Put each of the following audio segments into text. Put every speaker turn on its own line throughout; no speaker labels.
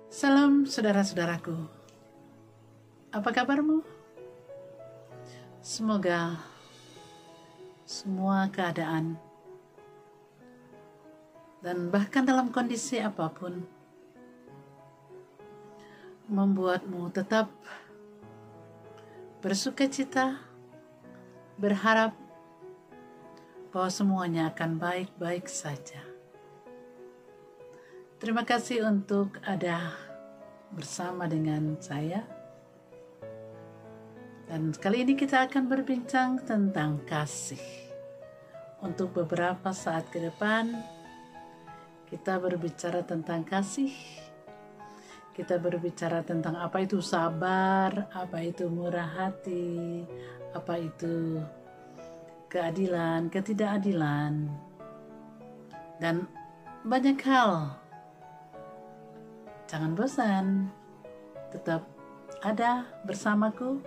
Salam saudara-saudaraku, apa kabarmu? Semoga semua keadaan dan bahkan dalam kondisi apapun membuatmu tetap bersukacita, berharap bahwa semuanya akan baik-baik saja. Terima kasih untuk ada bersama dengan saya. Dan kali ini kita akan berbincang tentang kasih. Untuk beberapa saat ke depan, kita berbicara tentang kasih. Kita berbicara tentang apa itu sabar, apa itu murah hati, apa itu keadilan, ketidakadilan, dan banyak hal. Jangan bosan, tetap ada bersamaku,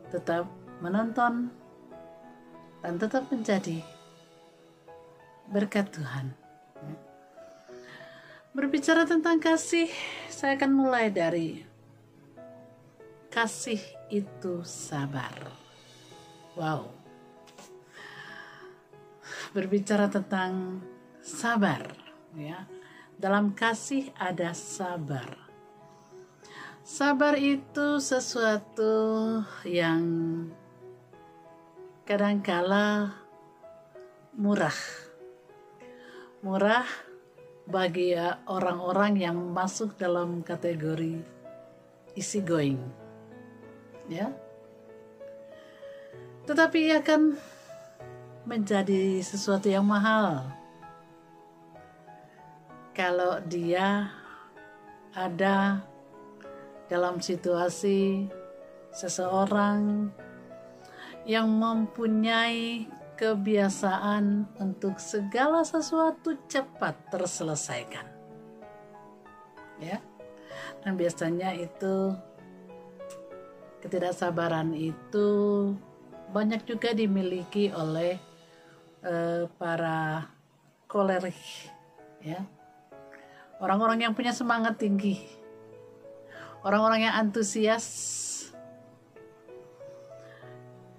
tetap menonton, dan tetap menjadi berkat Tuhan. Berbicara tentang kasih, saya akan mulai dari kasih itu sabar. Wow. Berbicara tentang sabar, ya. Dalam kasih ada sabar. Sabar itu sesuatu yang kadangkala murah. Murah bagi orang-orang yang masuk dalam kategori easy going. Ya. Tetapi akan menjadi sesuatu yang mahal kalau dia ada dalam situasi seseorang yang mempunyai kebiasaan untuk segala sesuatu cepat terselesaikan. Ya. Dan biasanya itu ketidaksabaran itu banyak juga dimiliki oleh para kolerik, ya. Orang-orang yang punya semangat tinggi, orang-orang yang antusias,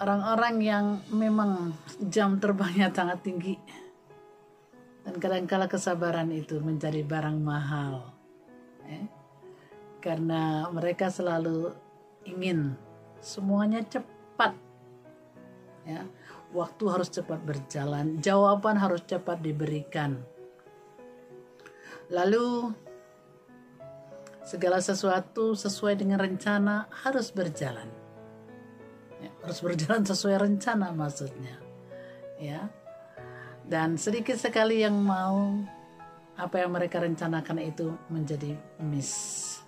orang-orang yang memang jam terbangnya sangat tinggi, dan kadangkala kesabaran itu menjadi barang mahal, ya. Karena mereka selalu ingin semuanya cepat, ya. Waktu harus cepat berjalan, jawaban harus cepat diberikan. Lalu segala sesuatu sesuai dengan rencana harus berjalan, ya, harus berjalan sesuai rencana maksudnya, ya. Dan sedikit sekali yang mau apa yang mereka rencanakan itu menjadi miss.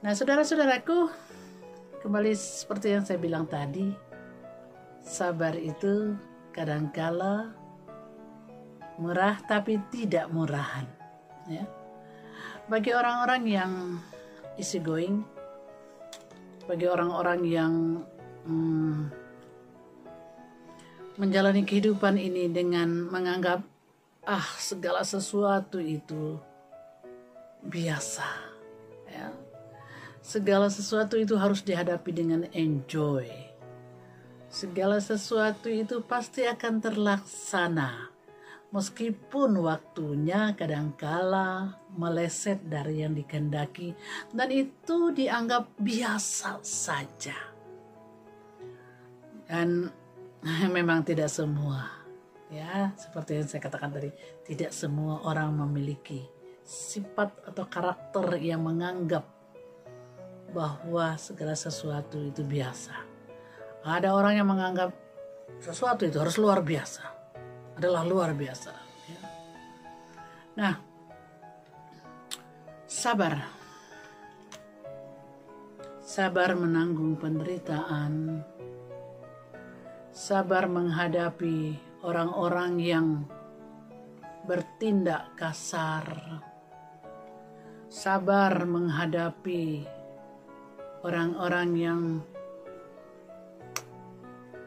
Nah, saudara-saudaraku, kembali seperti yang saya bilang tadi, sabar itu kadangkala murah tapi tidak murahan, ya. Bagi orang-orang yang easy going, bagi orang-orang yang menjalani kehidupan ini dengan menganggap segala sesuatu itu biasa, ya. Segala sesuatu itu harus dihadapi dengan enjoy. Segala sesuatu itu pasti akan terlaksana, meskipun waktunya kadangkala meleset dari yang dikehendaki, dan itu dianggap biasa saja. Dan memang tidak semua, ya, seperti yang saya katakan tadi, tidak semua orang memiliki sifat atau karakter yang menganggap bahwa segala sesuatu itu biasa. Ada orang yang menganggap sesuatu itu harus luar biasa, adalah luar biasa, ya. Nah, sabar menanggung penderitaan, sabar menghadapi orang-orang yang bertindak kasar, sabar menghadapi orang-orang yang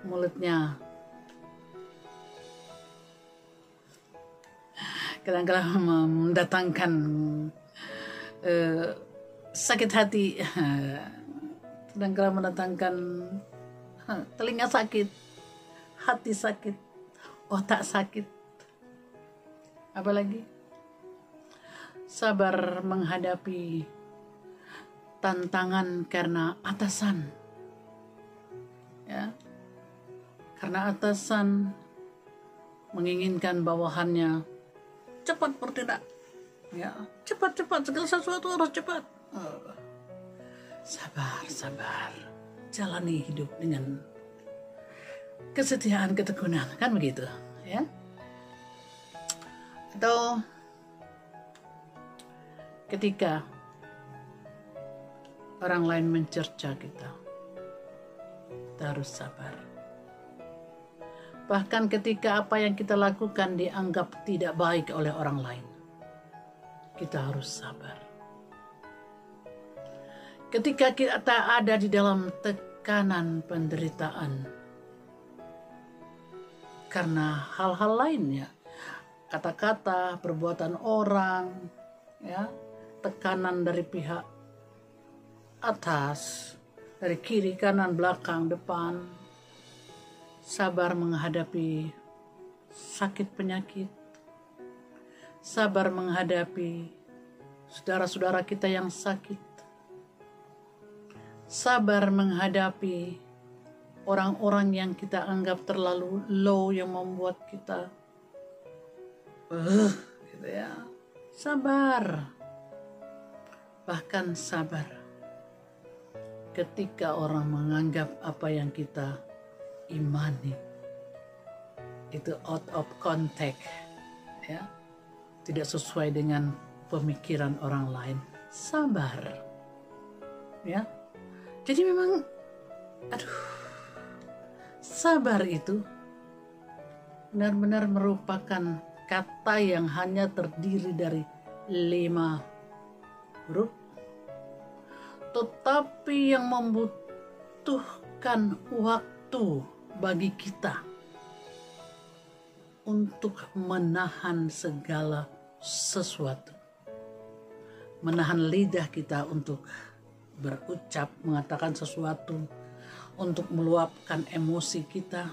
mulutnya kadang-kadang mendatangkan sakit hati kadang-kadang mendatangkan telinga sakit, hati sakit, otak sakit. Apalagi sabar menghadapi tantangan karena atasan, ya, karena atasan menginginkan bawahannya cepat bertindak, ya, cepat segala sesuatu harus cepat. Sabar, jalani hidup dengan kesetiaan, ketekunan, kan begitu, ya. Atau ketika orang lain mencerca kita harus sabar. Bahkan ketika apa yang kita lakukan dianggap tidak baik oleh orang lain, kita harus sabar. Ketika kita ada di dalam tekanan penderitaan karena hal-hal lainnya, kata-kata, perbuatan orang, ya, tekanan dari pihak atas, dari kiri, kanan, belakang, depan, sabar menghadapi sakit penyakit, sabar menghadapi saudara-saudara kita yang sakit, sabar menghadapi orang-orang yang kita anggap terlalu low, yang membuat kita gitu ya. Sabar, bahkan sabar ketika orang menganggap apa yang kita imani itu out of context, ya, tidak sesuai dengan pemikiran orang lain. Sabar, ya. Jadi memang, sabar itu benar-benar merupakan kata yang hanya terdiri dari 5 huruf, tetapi yang membutuhkan waktu bagi kita untuk menahan segala sesuatu, menahan lidah kita untuk berucap, mengatakan sesuatu, untuk meluapkan emosi kita,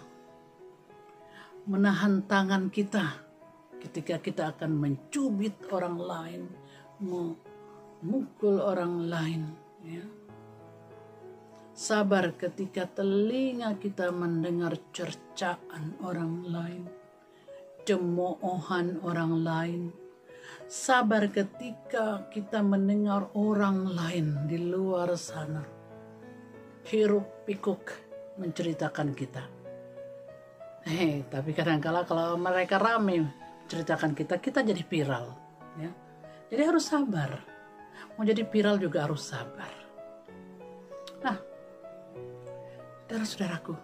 menahan tangan kita ketika kita akan mencubit orang lain, memukul orang lain, ya. Sabar ketika telinga kita mendengar cercaan orang lain, cemoohan orang lain. Sabar ketika kita mendengar orang lain di luar sana hiruk pikuk menceritakan kita. Tapi kadang-kala kalau mereka ramai menceritakan kita, kita jadi viral, ya. Jadi harus sabar. Mau jadi viral juga harus sabar. Nah, saudara-saudaraku,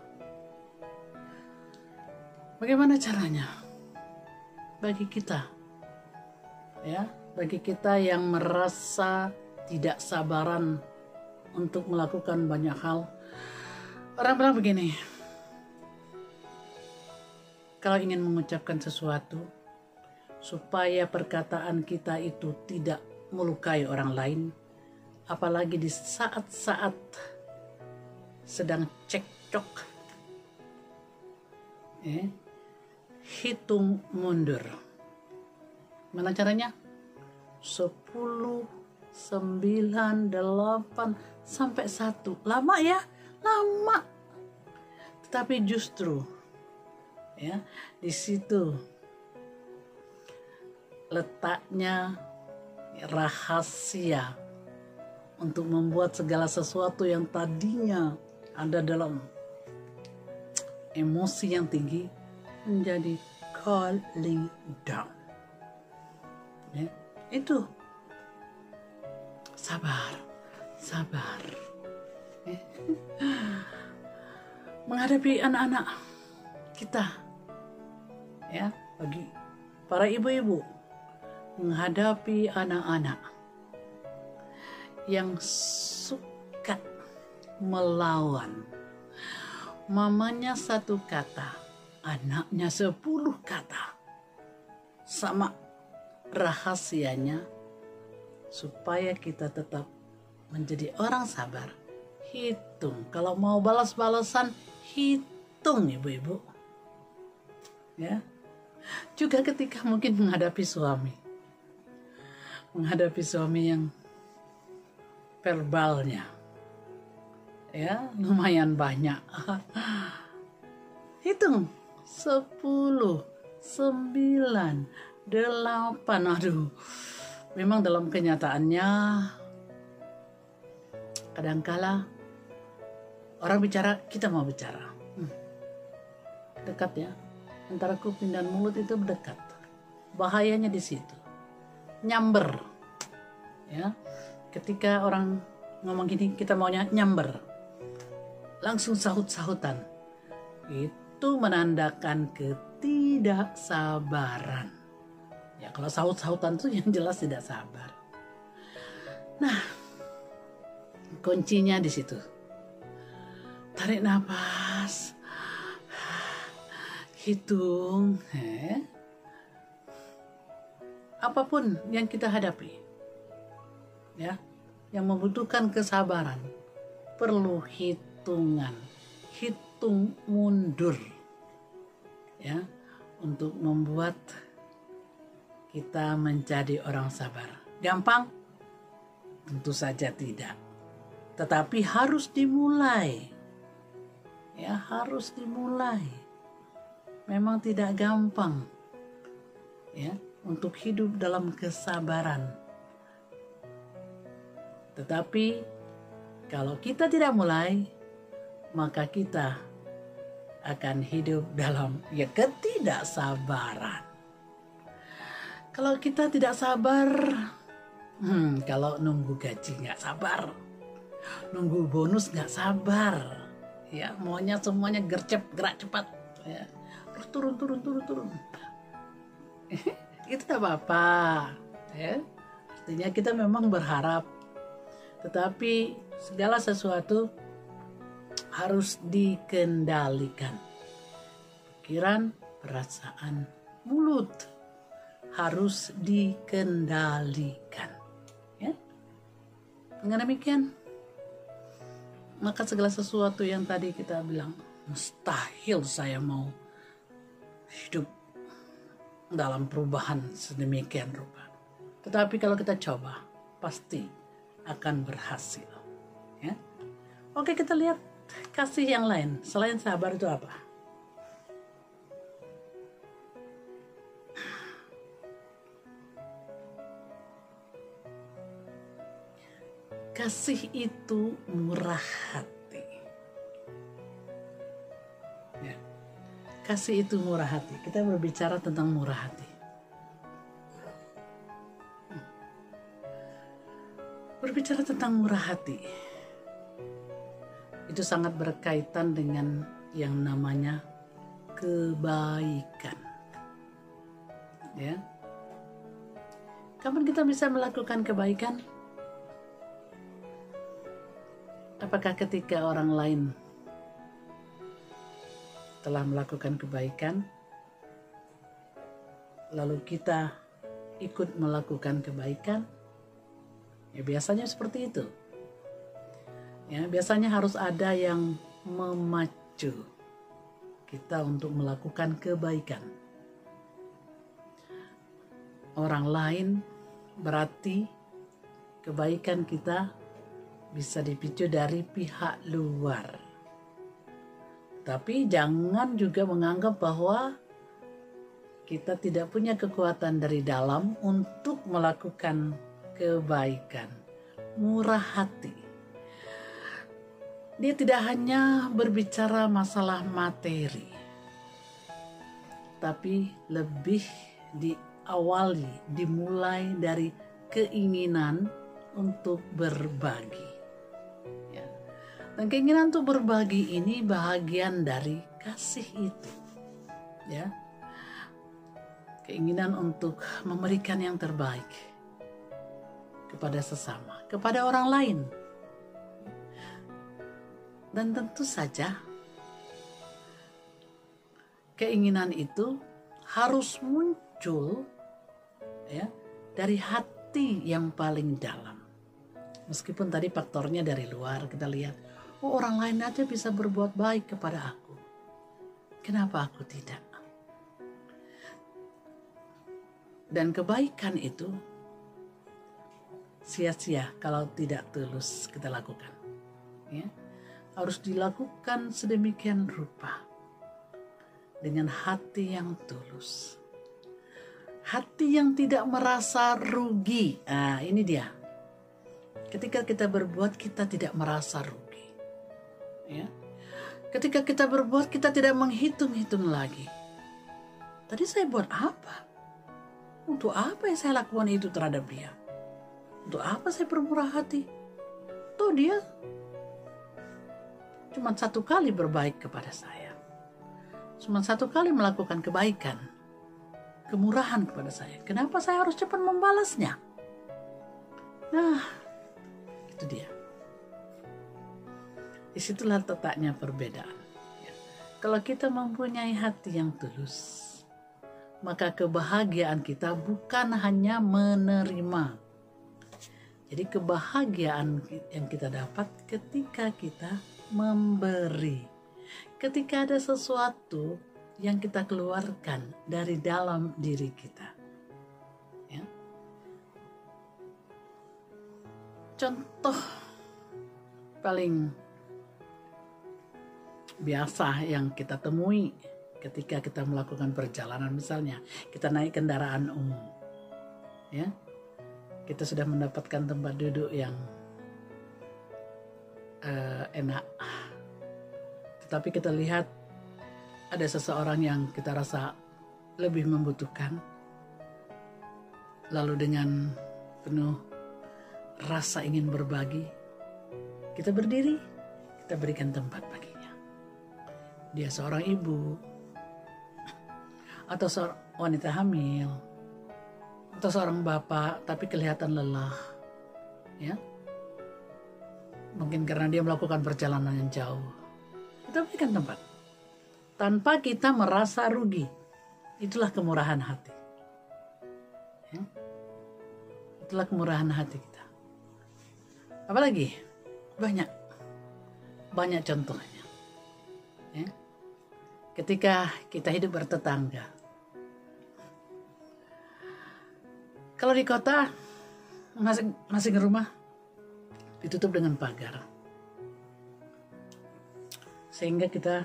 bagaimana caranya bagi kita, ya, bagi kita yang merasa tidak sabaran untuk melakukan banyak hal? Orang bilang begini, kalau ingin mengucapkan sesuatu supaya perkataan kita itu tidak melukai orang lain, apalagi di saat-saat sedang cekcok, hitung mundur. Mana caranya? 10, 9, 8 sampai 1. Lama ya? Lama. Tetapi justru, ya, di situ letaknya rahasia untuk membuat segala sesuatu yang tadinya ada dalam emosi yang tinggi menjadi cooling down. Ya, itu sabar. Ya. Menghadapi anak-anak kita, ya, bagi para ibu-ibu, menghadapi anak-anak yang suka melawan. Mamanya 1 kata, anaknya 10 kata. Sama rahasianya supaya kita tetap menjadi orang sabar, hitung. Kalau mau balas-balasan, hitung ibu-ibu. Ya. Juga ketika mungkin menghadapi suami yang verbalnya ya lumayan banyak. Hitung 10, 9, 8. Aduh, memang dalam kenyataannya kadangkala orang bicara, kita mau bicara. Dekat ya, antara kuping dan mulut itu dekat. Bahayanya di situ. Nyamber. Ya. Ketika orang ngomong gini, kita maunya nyamber. Langsung sahut-sahutan. Itu menandakan ketidaksabaran. Ya, kalau sahut-sahutan itu yang jelas tidak sabar. Nah, kuncinya di situ. Tarik nafas, hitung. Apapun yang kita hadapi, ya, yang membutuhkan kesabaran, perlu hitungan, hitung mundur, ya, untuk membuat kita menjadi orang sabar. Gampang? Tentu saja tidak. Tetapi harus dimulai. Ya, harus dimulai. Memang tidak gampang. Ya, untuk hidup dalam kesabaran. Tetapi kalau kita tidak mulai, maka kita akan hidup dalam ketidaksabaran. Kalau kita tidak sabar, kalau nunggu gaji nggak sabar, nunggu bonus nggak sabar, ya maunya semuanya gercep, gerak cepat, ya turun. Itu tak apa-apa, ya. Artinya kita memang berharap, tetapi segala sesuatu harus dikendalikan. Pikiran, perasaan, mulut harus dikendalikan. Ya. Dengan demikian, maka segala sesuatu yang tadi kita bilang, mustahil saya mau hidup dalam perubahan sedemikian rupa. Tetapi kalau kita coba, pasti akan berhasil. Ya. Oke, kita lihat kasih yang lain. Selain sabar itu apa? Kasih itu murah hati. Ya. Kasih itu murah hati. Kita berbicara tentang murah hati. Berbicara tentang murah hati, itu sangat berkaitan dengan yang namanya kebaikan. Ya. Kapan kita bisa melakukan kebaikan? Apakah ketika orang lain telah melakukan kebaikan, lalu kita ikut melakukan kebaikan? Ya, biasanya seperti itu. Ya, biasanya harus ada yang memacu kita untuk melakukan kebaikan. Orang lain berarti kebaikan kita bisa dipicu dari pihak luar. Tapi jangan juga menganggap bahwa kita tidak punya kekuatan dari dalam untuk melakukan kebaikan. Murah hati. Dia tidak hanya berbicara masalah materi, tapi lebih dimulai dari keinginan untuk berbagi. Ya. Dan keinginan untuk berbagi ini bahagian dari kasih itu. Ya. Keinginan untuk memberikan yang terbaik kepada sesama, kepada orang lain. Dan tentu saja keinginan itu harus muncul, ya, dari hati hati yang paling dalam. Meskipun tadi faktornya dari luar kita lihat, oh orang lain aja bisa berbuat baik kepada aku, kenapa aku tidak? Dan kebaikan itu sia-sia kalau tidak tulus kita lakukan. Ya, harus dilakukan sedemikian rupa dengan hati yang tulus, hati yang tidak merasa rugi. Nah, ini dia. Ketika kita berbuat, kita tidak merasa rugi. Ya. Ketika kita berbuat, kita tidak menghitung-hitung lagi. Tadi saya buat apa? Untuk apa yang saya lakukan itu terhadap dia? Untuk apa saya bermurah hati? Tuh dia cuma satu kali berbaik kepada saya. Cuma satu kali melakukan kebaikan, kemurahan kepada saya. Kenapa saya harus cepat membalasnya? Nah, itu dia. Disitulah letaknya perbedaan. Ya. Kalau kita mempunyai hati yang tulus, maka kebahagiaan kita bukan hanya menerima. Jadi kebahagiaan yang kita dapat ketika kita memberi. Ketika ada sesuatu yang kita keluarkan dari dalam diri kita. Ya. Contoh paling biasa yang kita temui ketika kita melakukan perjalanan, misalnya kita naik kendaraan umum, ya, kita sudah mendapatkan tempat duduk yang enak, tetapi kita lihat ada seseorang yang kita rasa lebih membutuhkan, lalu dengan penuh rasa ingin berbagi, kita berdiri, kita berikan tempat baginya. Dia seorang ibu, atau seorang wanita hamil, atau seorang bapak tapi kelihatan lelah, ya, mungkin karena dia melakukan perjalanan yang jauh. Kita berikan tempat tanpa kita merasa rugi. Itulah kemurahan hati, ya. Itulah kemurahan hati kita. Apalagi banyak contohnya, ya. Ketika kita hidup bertetangga, kalau di kota masing rumah ditutup dengan pagar, sehingga kita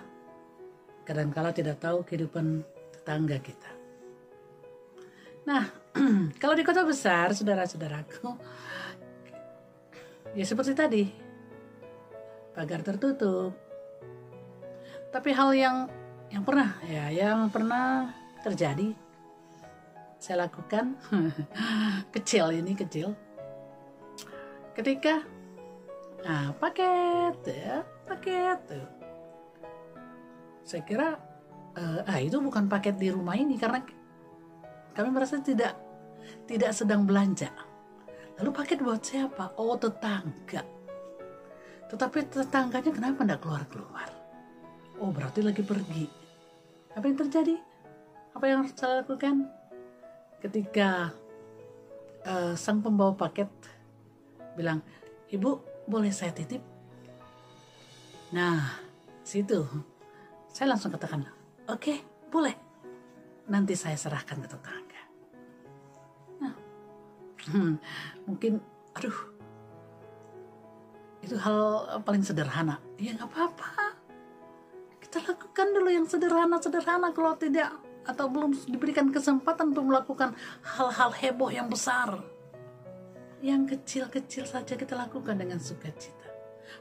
kadang-kala tidak tahu kehidupan tetangga kita. Nah, kalau di kota besar, saudara-saudaraku, ya seperti tadi, pagar tertutup. Tapi hal yang pernah terjadi, saya lakukan kecil. Ketika paket tuh. Saya kira itu bukan paket di rumah ini, karena kami merasa tidak sedang belanja. Lalu paket buat siapa? Oh, tetangga. Tetapi tetangganya kenapa tidak keluar? Oh, berarti lagi pergi. Apa yang terjadi? Apa yang saya lakukan? Ketika sang pembawa paket bilang, "Ibu, boleh saya titip?" Nah, situ saya langsung katakan, "Oke, boleh. Nanti saya serahkan ke tetangga." Nah, mungkin, itu hal paling sederhana. Ya nggak apa-apa. Kita lakukan dulu yang sederhana. Kalau tidak atau belum diberikan kesempatan untuk melakukan hal-hal heboh yang besar, yang kecil-kecil saja kita lakukan dengan sukacita.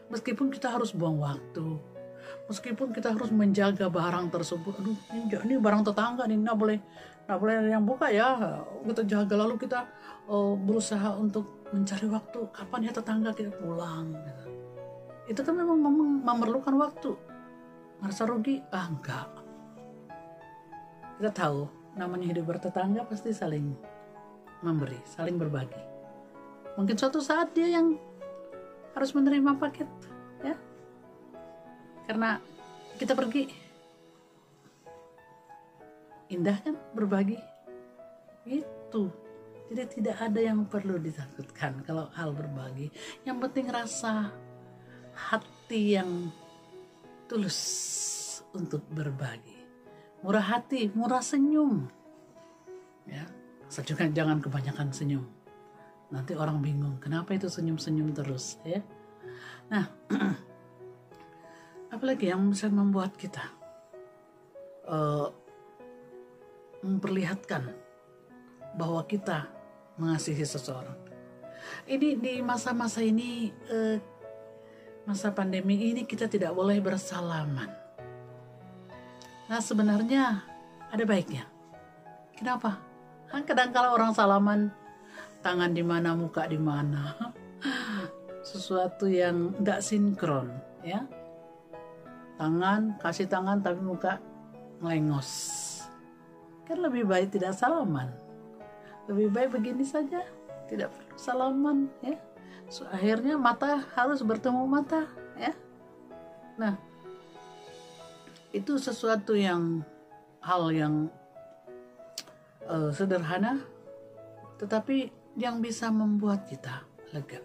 Meskipun kita harus buang waktu, meskipun kita harus menjaga barang tersebut. Ini barang tetangga nih, nggak boleh yang buka ya. Kita jaga, lalu kita berusaha untuk mencari waktu kapan ya tetangga kita pulang. Gitu. Itu kan memang memerlukan waktu. Merasa rugi? Enggak. Kita tahu namanya hidup bertetangga pasti saling memberi, saling berbagi. Mungkin suatu saat dia yang harus menerima paket, ya, karena kita pergi. Indah kan berbagi? Itu Jadi tidak ada yang perlu ditakutkan kalau hal berbagi. Yang penting rasa hati yang tulus untuk berbagi. Murah hati, murah senyum. Ya, jangan kebanyakan senyum. Nanti orang bingung, kenapa itu senyum-senyum terus, ya. Nah, apalagi yang bisa membuat kita memperlihatkan bahwa kita mengasihi seseorang. Ini di masa-masa ini, masa pandemi ini, kita tidak boleh bersalaman. Nah, sebenarnya ada baiknya. Kenapa? Kadang kala orang salaman, tangan di mana, muka di mana, sesuatu yang tidak sinkron, ya. Kasih tangan tapi muka melengos. Kan lebih baik tidak salaman. Lebih baik begini saja, tidak perlu salaman, ya. Akhirnya mata harus bertemu mata, ya. Nah, itu sesuatu hal yang sederhana, tetapi yang bisa membuat kita lega,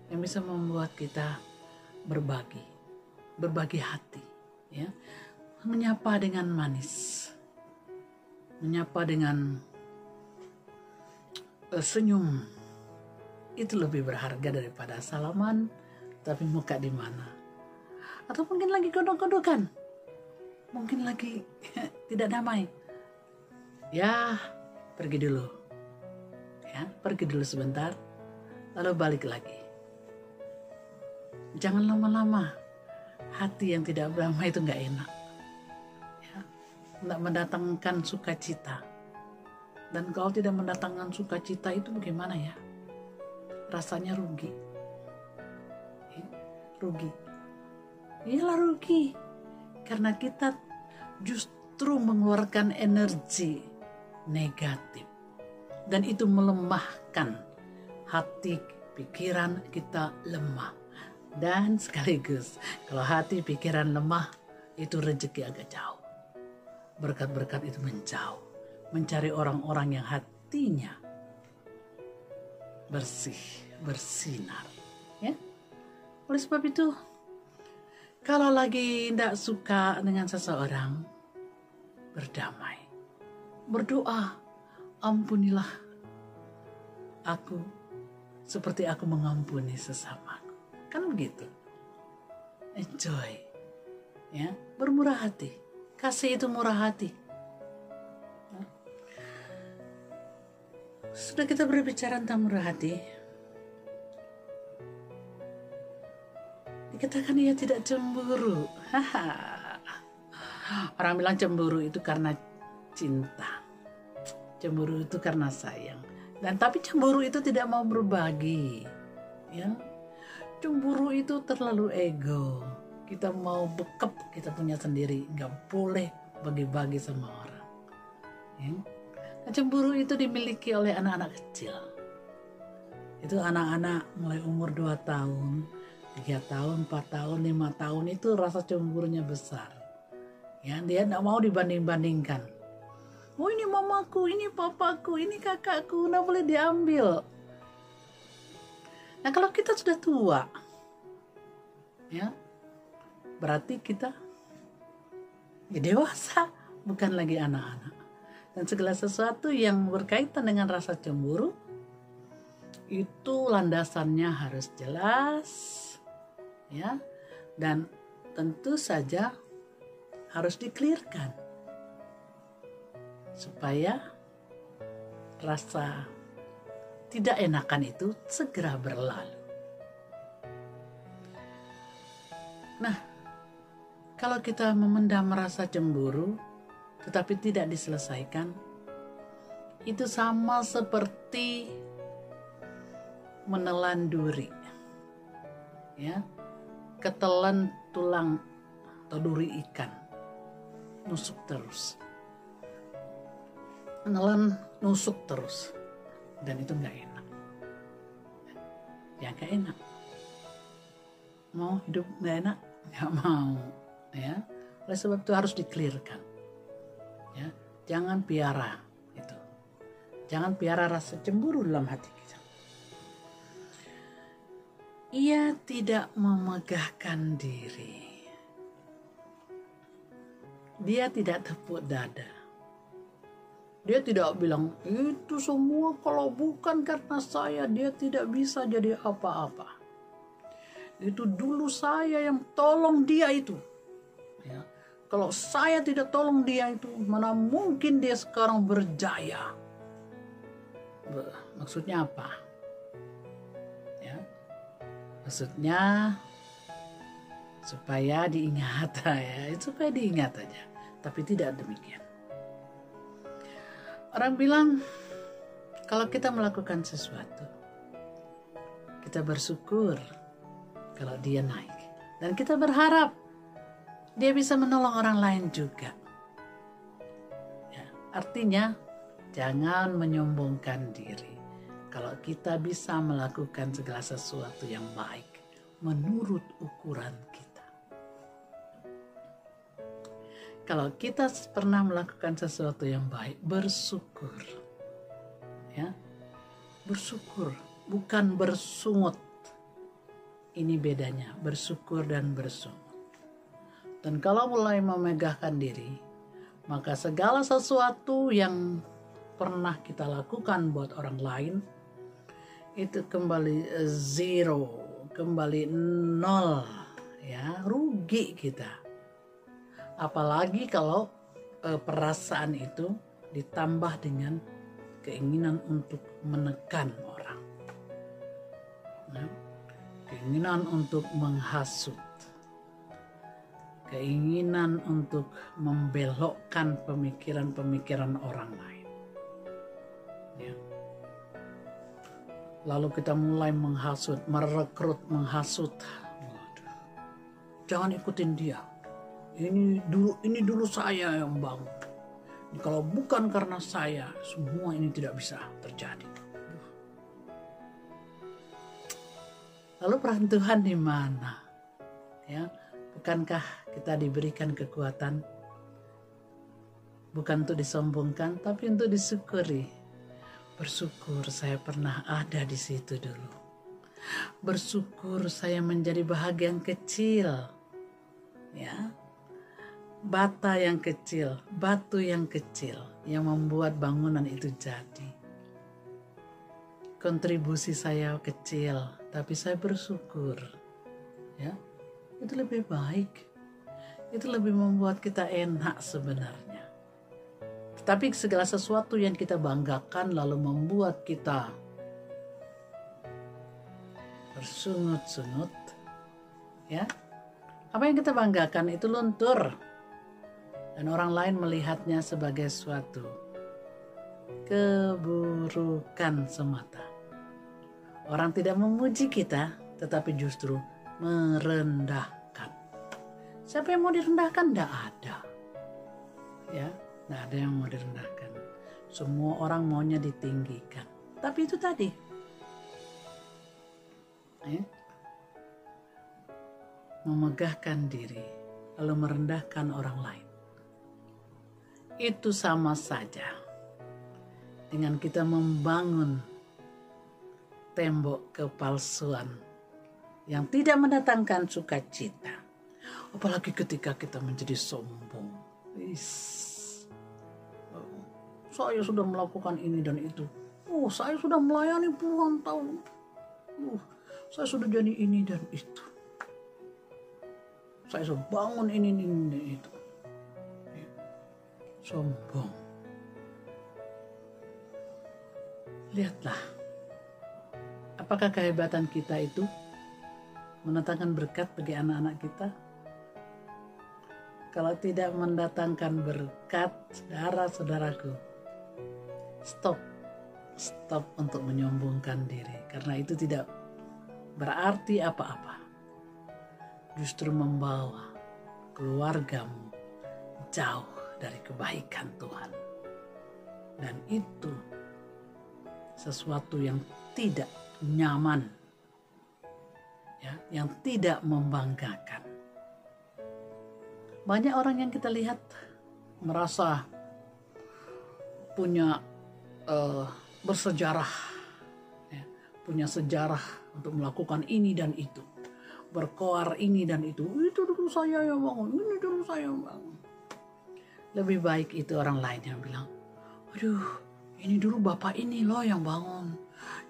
yang bisa membuat kita berbagi hati, ya. Menyapa dengan manis, menyapa dengan senyum, itu lebih berharga daripada salaman tapi muka di mana. Atau mungkin lagi godok-godokan, mungkin lagi tidak damai, ya pergi dulu, ya pergi dulu sebentar, lalu balik lagi. Jangan lama-lama. Hati yang tidak damai itu nggak enak, ya, nggak mendatangkan sukacita. Dan kalau tidak mendatangkan sukacita itu bagaimana, ya? Rasanya rugi. Rugi. Iyalah rugi. Karena kita justru mengeluarkan energi negatif. Dan itu melemahkan hati, pikiran kita lemah. Dan sekaligus kalau hati, pikiran lemah, itu rezeki agak jauh. Berkat-berkat itu menjauh. Mencari orang-orang yang hatinya bersih, bersinar, ya. Oleh sebab itu, kalau lagi tidak suka dengan seseorang, berdamai, berdoa, ampunilah aku seperti aku mengampuni sesamaku. Kan begitu. Enjoy, ya, bermurah hati. Kasih itu murah hati. Sudah kita berbicara tentang murah hati, dikatakan ia tidak cemburu. Orang bilang cemburu itu karena cinta, cemburu itu karena sayang. Dan tapi cemburu itu tidak mau berbagi, ya. Cemburu itu terlalu ego. Kita mau bekep, kita punya sendiri, nggak boleh bagi-bagi sama orang, ya. Cemburu itu dimiliki oleh anak-anak kecil. Itu anak-anak mulai umur 2 tahun, 3 tahun, 4 tahun, 5 tahun, itu rasa cemburunya besar. Ya, dia tidak mau dibanding-bandingkan. Oh, ini mamaku, ini papaku, ini kakakku, tidak boleh diambil. Nah, kalau kita sudah tua, ya, berarti kita dewasa, bukan lagi anak-anak. Dan segala sesuatu yang berkaitan dengan rasa cemburu, itu landasannya harus jelas, ya, dan tentu saja harus di-clearkan supaya rasa tidak enakan itu segera berlalu. Nah, kalau kita memendam rasa cemburu tetapi tidak diselesaikan, itu sama seperti menelan duri, ya, ketelan tulang atau duri ikan, nusuk terus, menelan nusuk terus, dan itu nggak enak, ya nggak enak. Mau hidup nggak enak? Nggak mau, ya. Oleh sebab itu harus di-clearkan. Ya, jangan piara itu. Jangan piara rasa cemburu dalam hati kita. Ia tidak memegahkan diri. Dia tidak tepuk dada. Dia tidak bilang, itu semua kalau bukan karena saya, dia tidak bisa jadi apa-apa. Itu dulu saya yang tolong dia itu. Ya. Kalau saya tidak tolong dia itu, mana mungkin dia sekarang berjaya. Maksudnya apa? Ya. Maksudnya supaya diingat ya, supaya diingat aja. Tapi tidak demikian. Orang bilang kalau kita melakukan sesuatu, kita bersyukur kalau dia naik. Dan kita berharap dia bisa menolong orang lain juga. Ya, artinya jangan menyombongkan diri. Kalau kita bisa melakukan segala sesuatu yang baik menurut ukuran kita. Kalau kita pernah melakukan sesuatu yang baik, bersyukur. Ya. Bersyukur, bukan bersungut. Ini bedanya, bersyukur dan bersungut. Dan kalau mulai memegahkan diri, maka segala sesuatu yang pernah kita lakukan buat orang lain, itu kembali zero, kembali nol, ya, rugi kita. Apalagi kalau perasaan itu ditambah dengan keinginan untuk menekan orang, nah, keinginan untuk menghasut, keinginan untuk membelokkan pemikiran-pemikiran orang lain. Ya. Lalu kita mulai menghasut, merekrut, menghasut. Waduh. Jangan ikutin dia. Ini dulu saya yang bangun. Kalau bukan karena saya, semua ini tidak bisa terjadi. Lalu peran Tuhan di mana? Ya, bukankah kita diberikan kekuatan bukan untuk disombongkan, tapi untuk disyukuri. Bersyukur saya pernah ada di situ dulu. Bersyukur saya menjadi bahagian kecil. Ya. Bata yang kecil, batu yang kecil yang membuat bangunan itu jadi. Kontribusi saya kecil, tapi saya bersyukur. Ya, itu lebih baik. Itu lebih membuat kita enak sebenarnya. Tetapi segala sesuatu yang kita banggakan lalu membuat kita bersungut-sungut, ya. Apa yang kita banggakan itu luntur. Dan orang lain melihatnya sebagai suatu keburukan semata. Orang tidak memuji kita, tetapi justru merendahkan. Siapa yang mau direndahkan? Tidak ada. Ya, tidak ada yang mau direndahkan. Semua orang maunya ditinggikan. Tapi itu tadi. Ya, memegahkan diri, lalu merendahkan orang lain. Itu sama saja dengan kita membangun tembok kepalsuan yang tidak mendatangkan sukacita. Apalagi ketika kita menjadi sombong. Saya sudah melakukan ini dan itu. Saya sudah melayani puluhan tahun. Saya sudah jadi ini dan itu. Saya sudah bangun ini dan itu. Sombong. Lihatlah, apakah kehebatan kita itu mendatangkan berkat bagi anak-anak kita? Kalau tidak mendatangkan berkat, saudara-saudaraku, stop untuk menyombongkan diri, karena itu tidak berarti apa-apa. Justru membawa keluargamu jauh dari kebaikan Tuhan. Dan itu sesuatu yang tidak nyaman, ya, yang tidak membanggakan. Banyak orang yang kita lihat merasa punya bersejarah, ya, punya sejarah untuk melakukan ini dan itu, berkoar ini dan itu dulu saya yang bangun, ini dulu saya yang bangun. Lebih baik itu orang lain yang bilang, aduh ini dulu bapak ini loh yang bangun,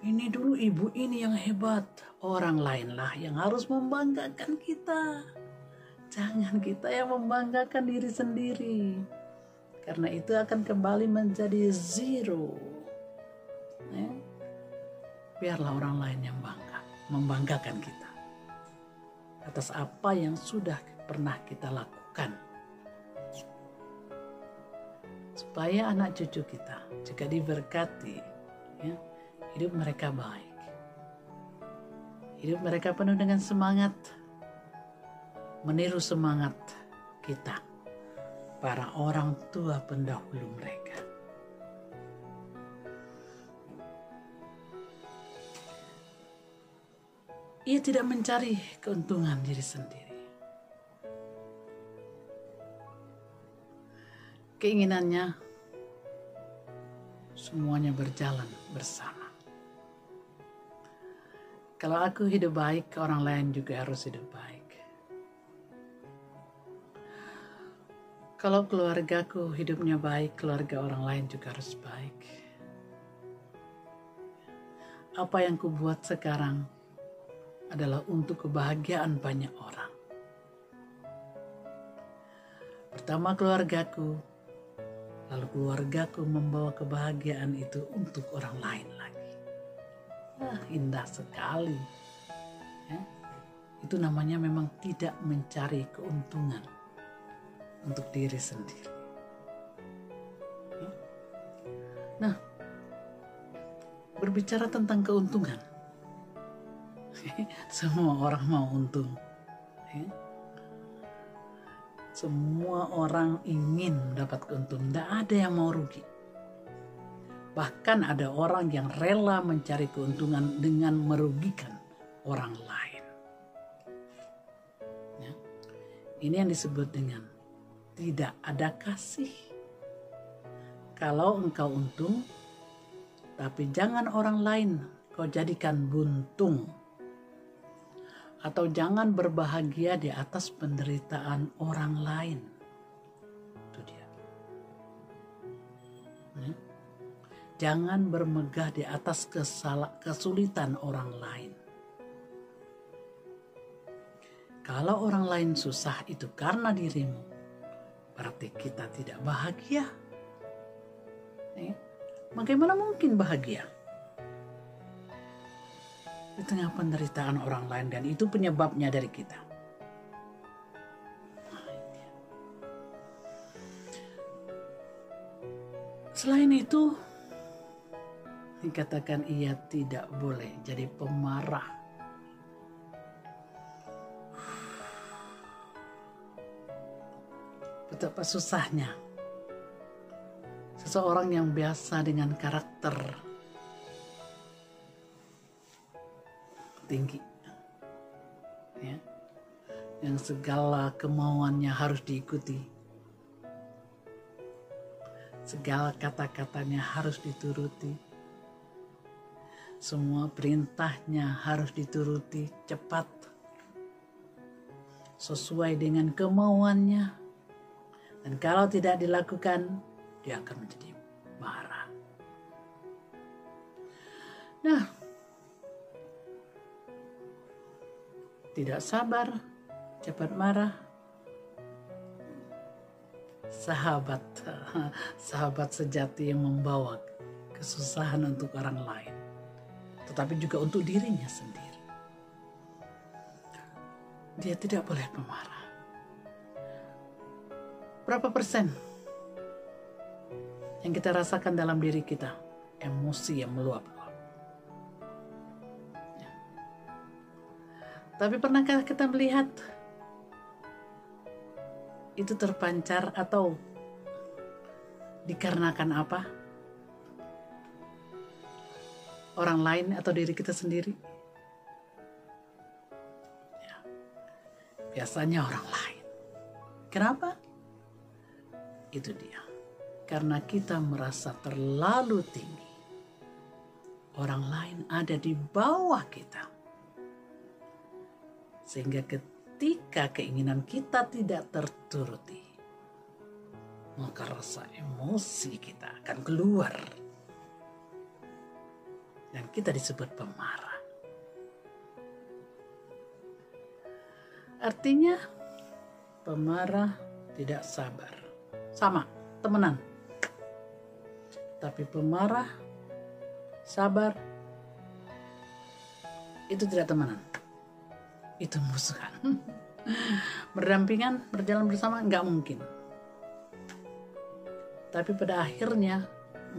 ini dulu ibu ini yang hebat. Orang lainlah yang harus membanggakan kita, jangan kita yang membanggakan diri sendiri, karena itu akan kembali menjadi zero. Ya. Biarlah orang lain yang membanggakan kita atas apa yang sudah pernah kita lakukan, supaya anak cucu kita juga diberkati, ya, hidup mereka baik, hidup mereka penuh dengan semangat, meniru semangat kita, para orang tua pendahulu mereka. Ia tidak mencari keuntungan diri sendiri. Keinginannya semuanya berjalan bersama. Kalau aku hidup baik, orang lain juga harus hidup baik. Kalau keluargaku hidupnya baik, keluarga orang lain juga harus baik. Apa yang kubuat sekarang adalah untuk kebahagiaan banyak orang. Pertama keluargaku, lalu keluargaku membawa kebahagiaan itu untuk orang lain lagi. Indah sekali. Ya? Itu namanya memang tidak mencari keuntungan untuk diri sendiri. Ya? Nah, berbicara tentang keuntungan, semua orang mau untung, ya. Semua orang ingin mendapat keuntungan, tidak ada yang mau rugi. Bahkan ada orang yang rela mencari keuntungan dengan merugikan orang lain, ya. Ini yang disebut dengan tidak ada kasih. Kalau engkau untung, tapi jangan orang lain kau jadikan buntung, atau jangan berbahagia di atas penderitaan orang lain. Itu dia. Ya. Jangan bermegah di atas kesulitan orang lain. Kalau orang lain susah itu karena dirimu, berarti kita tidak bahagia. Ya. Bagaimana mungkin bahagia di tengah penderitaan orang lain, dan itu penyebabnya dari kita. Selain itu, dikatakan ia tidak boleh jadi pemarah. Betapa susahnya seseorang yang biasa dengan karakter tinggi, ya, yang segala kemauannya harus diikuti, segala kata-katanya harus dituruti, semua perintahnya harus dituruti cepat, sesuai dengan kemauannya, dan kalau tidak dilakukan, dia akan menjadi marah. Nah, tidak sabar, cepat marah. Sahabat sejati yang membawa kesusahan untuk orang lain, tetapi juga untuk dirinya sendiri. Dia tidak boleh pemarah. Berapa persen yang kita rasakan dalam diri kita? Emosi yang meluap-luap. Tapi pernahkah kita melihat itu terpancar atau dikarenakan apa? Orang lain atau diri kita sendiri? Ya, biasanya orang lain. Kenapa? Itu dia. Karena kita merasa terlalu tinggi. orang lain ada di bawah kita. Sehingga ketika keinginan kita tidak terturuti, maka rasa emosi kita akan keluar. Dan kita disebut pemarah. Artinya pemarah tidak sabar. Sama, temenan. Tapi pemarah, sabar, itu tidak temenan. Itu musuhan. Berdampingan, berjalan bersama, nggak mungkin. Tapi pada akhirnya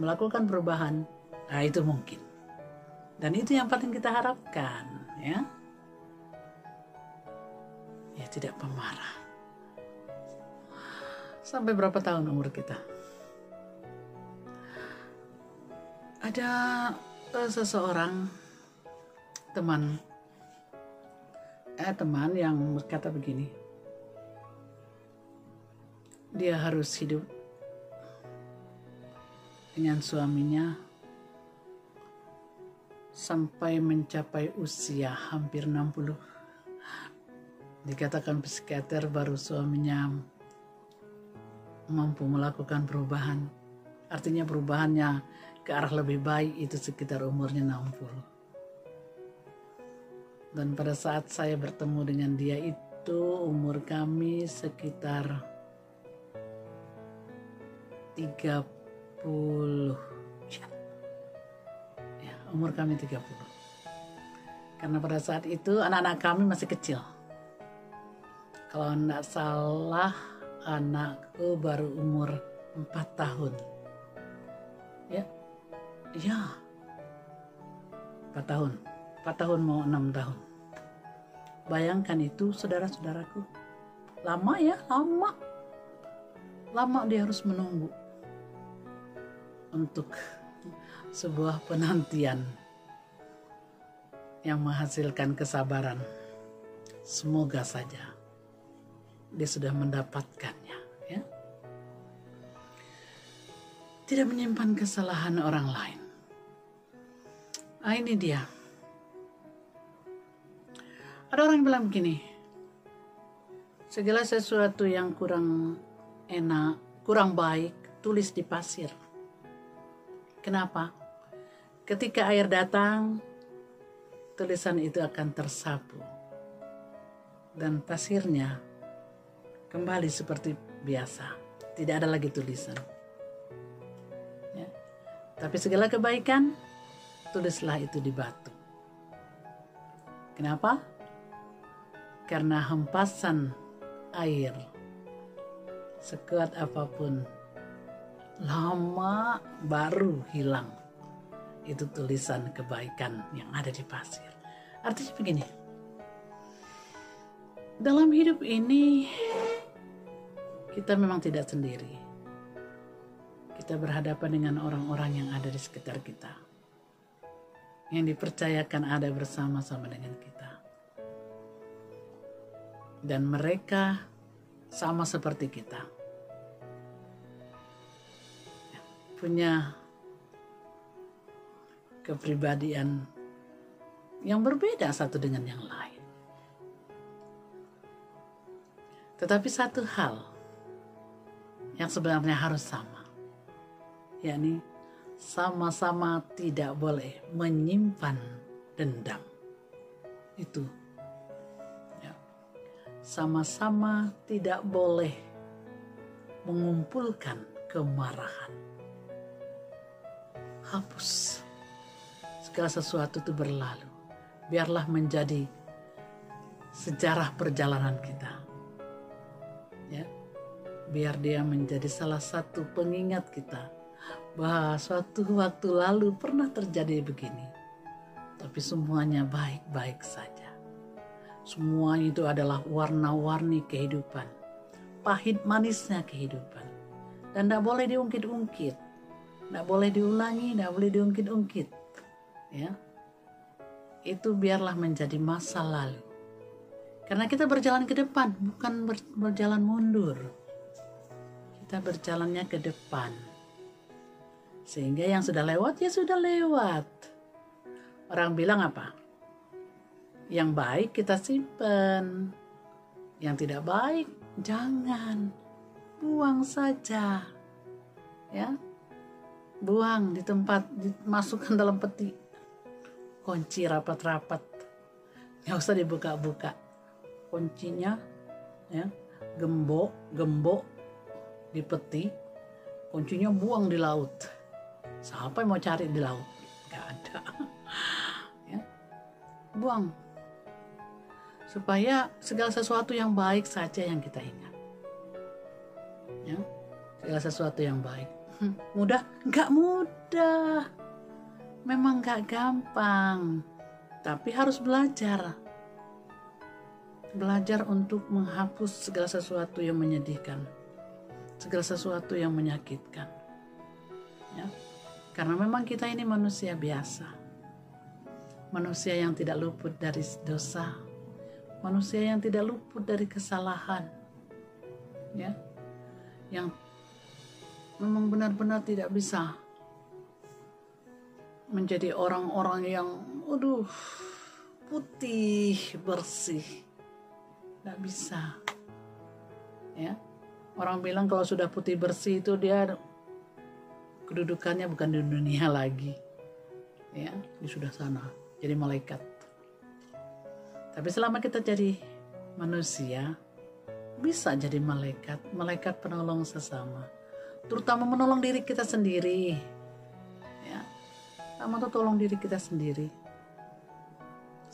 melakukan perubahan, nah itu mungkin. Dan itu yang paling kita harapkan, ya. Ya, tidak pemarah. Sampai berapa tahun umur kita? Ada seseorang teman yang berkata begini, dia harus hidup dengan suaminya sampai mencapai usia hampir 60. Dikatakan psikiater baru suaminya mampu melakukan perubahan. Artinya perubahannya ke arah lebih baik itu sekitar umurnya 60. Dan pada saat saya bertemu dengan dia itu umur kami sekitar 30. Ya, umur kami 30. Karena pada saat itu anak-anak kami masih kecil. Kalau tidak salah anakku baru umur 4 tahun. Ya. 4 tahun. 4 tahun mau 6 tahun. Bayangkan itu saudara-saudaraku. Lama ya, lama. Lama dia harus menunggu untuk sebuah penantian yang menghasilkan kesabaran. Semoga saja dia sudah mendapatkannya, ya. Tidak menyimpan kesalahan orang lain. Ini dia. Ada orang yang bilang begini, segala sesuatu yang kurang enak, kurang baik, tulis di pasir. Kenapa? Ketika air datang, tulisan itu akan tersapu. Dan pasirnya kembali seperti biasa. Tidak ada lagi tulisan. Ya. Tapi segala kebaikan, tulislah itu di batu. Kenapa? Karena hempasan air sekuat apapun lama baru hilang itu tulisan kebaikan yang ada di pasir. Artinya begini, dalam hidup ini kita memang tidak sendiri. Kita berhadapan dengan orang-orang yang ada di sekitar kita, yang dipercayakan ada bersama-sama dengan kita. Dan mereka sama seperti kita, punya kepribadian yang berbeda satu dengan yang lain. Tetapi satu hal yang sebenarnya harus sama, yakni sama-sama tidak boleh menyimpan dendam. Itu sama-sama tidak boleh mengumpulkan kemarahan. Hapus segala sesuatu itu berlalu. Biarlah menjadi sejarah perjalanan kita. Ya, biar dia menjadi salah satu pengingat kita bahwa suatu waktu lalu pernah terjadi begini. Tapi semuanya baik-baik saja. Semua itu adalah warna-warni kehidupan, pahit manisnya kehidupan, dan tidak boleh diungkit-ungkit, tidak boleh diulangi, tidak boleh diungkit-ungkit. Ya, itu biarlah menjadi masa lalu. Karena kita berjalan ke depan, bukan berjalan mundur. Kita berjalannya ke depan, sehingga yang sudah lewat ya sudah lewat. Orang bilang apa? Yang baik kita simpen, yang tidak baik jangan, buang saja, ya, buang di tempat, dimasukkan dalam peti, kunci rapat-rapat, nggak usah dibuka-buka, kuncinya, ya, gembok di peti, kuncinya buang di laut. Siapa yang mau cari di laut? Nggak ada. Ya, buang, supaya segala sesuatu yang baik saja yang kita ingat, ya, segala sesuatu yang baik. Mudah? Nggak mudah, memang nggak gampang, tapi harus belajar untuk menghapus segala sesuatu yang menyedihkan, segala sesuatu yang menyakitkan, ya, karena memang kita ini manusia biasa, manusia yang tidak luput dari dosa, manusia yang tidak luput dari kesalahan, ya, yang memang benar-benar tidak bisa menjadi orang-orang yang putih bersih, tidak bisa, ya. Orang bilang kalau sudah putih bersih itu dia kedudukannya bukan di dunia lagi, ya, dia sudah sana jadi malaikat. Tapi selama kita jadi manusia, bisa jadi malaikat penolong sesama, terutama menolong diri kita sendiri, ya, sama tuh tolong diri kita sendiri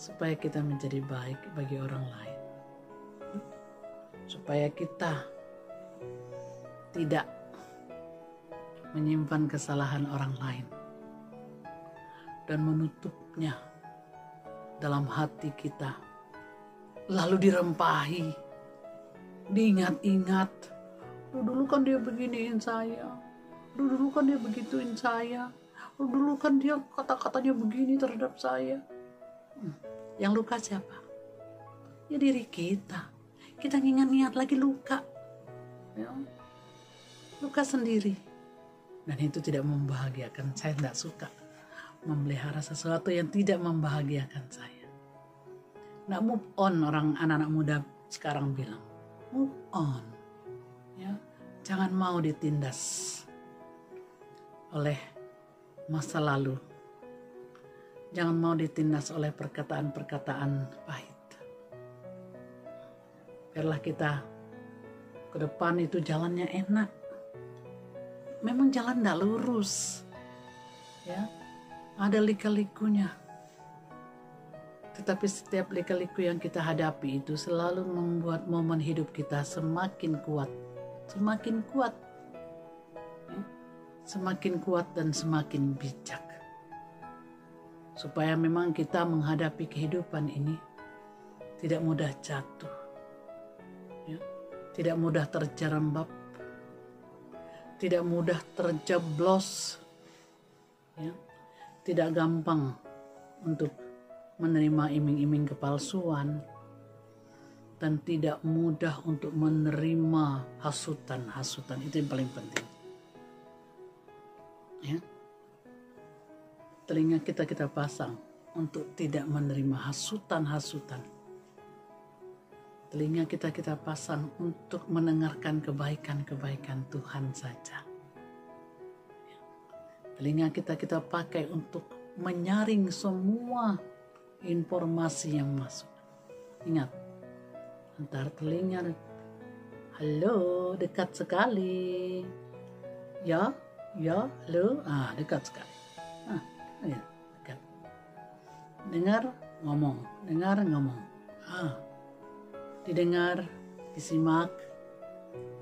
supaya kita menjadi baik bagi orang lain, supaya kita tidak menyimpan kesalahan orang lain dan menutupnya dalam hati kita, lalu dirempahi, diingat-ingat, dulu kan dia beginiin saya, dulu kan dia begituin saya, dulu kan dia kata-katanya begini terhadap saya. Yang luka siapa? Ya diri kita. Kita ngingat-ngingat lagi luka, ya, luka sendiri, dan itu tidak membahagiakan. Saya tidak suka memelihara sesuatu yang tidak membahagiakan saya. Nggak move on, orang anak-anak muda sekarang bilang move on, ya, jangan mau ditindas oleh masa lalu, jangan mau ditindas oleh perkataan-perkataan pahit. Biarlah kita ke depan itu jalannya enak. Memang jalan tidak lurus, ya, ada lika-likunya. Tetapi setiap lika-liku yang kita hadapi itu selalu membuat momen hidup kita semakin kuat, semakin kuat, ya, semakin kuat dan semakin bijak. Supaya memang kita menghadapi kehidupan ini tidak mudah jatuh, ya, tidak mudah terjerembab, tidak mudah terjeblos, ya, tidak gampang untuk menerima iming-iming kepalsuan, dan tidak mudah untuk menerima hasutan-hasutan. Itu yang paling penting, ya. Telinga kita pasang untuk tidak menerima hasutan-hasutan. Telinga kita pasang untuk mendengarkan kebaikan-kebaikan Tuhan saja. Telinga kita pakai untuk menyaring semua informasi yang masuk. Ingat, antar telinga, halo, dekat sekali. Ya, halo, dekat sekali. Ya, dekat. Dengar, ngomong. Didengar, disimak,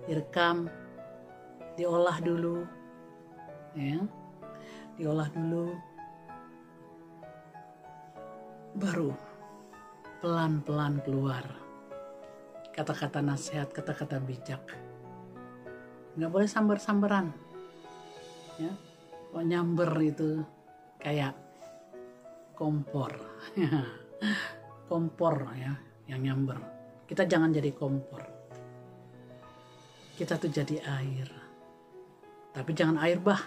direkam, diolah dulu, ya, baru pelan-pelan keluar kata-kata nasihat, kata-kata bijak. Nggak boleh sambar-sambaran, ya. Kok nyamber itu kayak kompor, kompor, ya, yang nyamber. Kita jangan jadi kompor. Kita tuh jadi air. Tapi jangan air bah.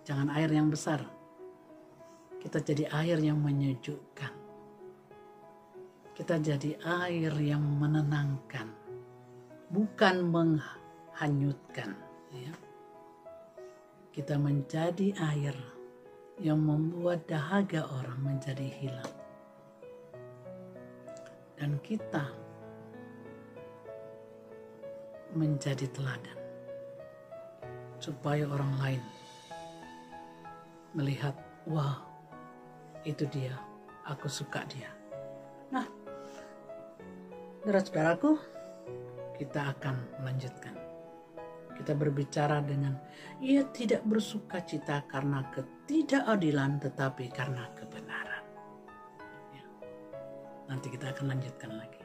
Jangan air yang besar. kita jadi air yang menyejukkan. Kita jadi air yang menenangkan, bukan menghanyutkan. Ya. Kita menjadi air yang membuat dahaga orang menjadi hilang. Dan kita menjadi teladan, supaya orang lain melihat, wah, itu dia, aku suka dia. Nah, saudara-saudaraku, kita akan melanjutkan. Kita berbicara dengan, ia tidak bersuka cita karena ketidakadilan, tetapi karena kebenaran. Ya. Nanti kita akan lanjutkan lagi.